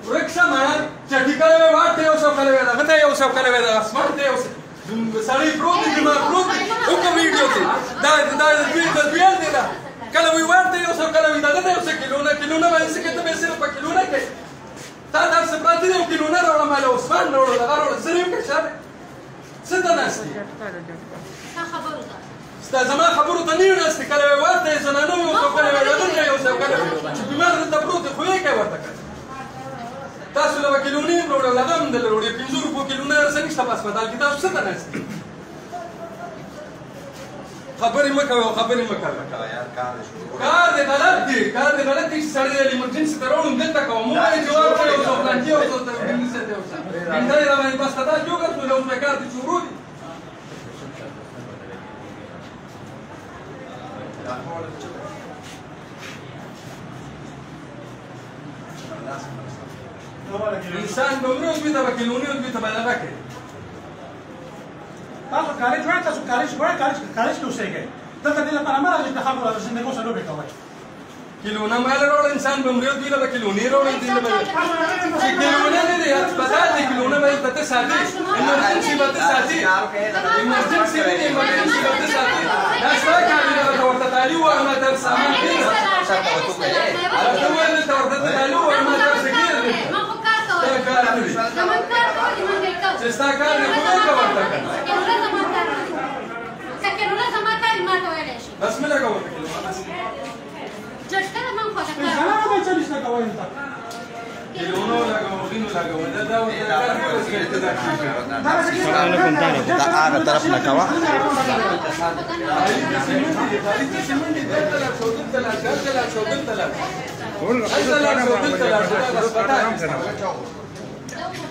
رکشا مانا چټی کله وې واټه یو څو کله وې دا غته یو څو کله وې دا اسمان ته یو سړی پروت دی ما پروت او کوم ویډیو ته دا بیل دی دا کله وې واټه یو څو کله وې دا غته یو څو کیلونه باندې څه کته به سره په کیلونه کې تا دا څه پاتې دی کیلونه راوړم مال عثمان راوړل دا راوړل زریم کې شابه څه ته ناشتي خبره ده ستا زما خبرو ته نه ناشتي کله وې واټه زنانو یو څو کله وې دا غته یو څو کله چې بیمار ته پروت خو یې کوي ورته تاسو له کیلونې وروړل لغم دل وروړي 500 روپو کیلونه څنګه شته په هسپتال کې تاسو څه ته ناشتي خبرې مه کوئ خبرې مه کوئ کار دې غلط دی کار دې غلط دی چې سړی ایمرجنسي ته راوړم دلته کوم موږ باندې جواب کړی او څو پلانټي او څو انګلیسي دی او څه انټای را باندې بس خطا جوړ کړو له اوس کار دې شروع دي انسان به مرو بي ته کیلونی او بي ته بدل راکړي تاسو کالج وای تاسو کالج وای کالج کې اوسېږئ دلته دې لپاره مې راځي د خبرو د زندګۍ سره لوبې کوي کیلونه مال راوړ انسان به مرو بي ته کیلونی راوړي دې به کیلونه نه دي هسپتال دې کیلونه به ته ساتي ایمرجنسي به ته ساتي ایمرجنسي به ته ساتي دا څه کوي دا ورته تعالی او ما تر سامان کې څه ورته تعالی او ما تر سکیر چستا کار نه کوي کا ورته کله زما کار ما ته ویل شي بس مې لګاو چټکه ما خو دا څنګه به چلیس نه کوي ته کیلونو لګاو غینو لګاو دا ورته کار کوي دا هغه طرف نه کاوه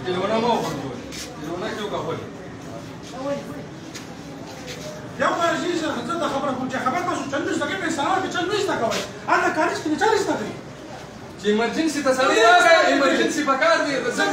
کیلونه مو کیلونه کیو کا هول یو کار شي چې زه خبره کوم چې خبر تاسو چندش دغه په سلام کې چندش تا کوي اته کارش کې چالش تا کوي چې ایمرجنسي ته سړی راغی ایمرجنسي پکار دی زه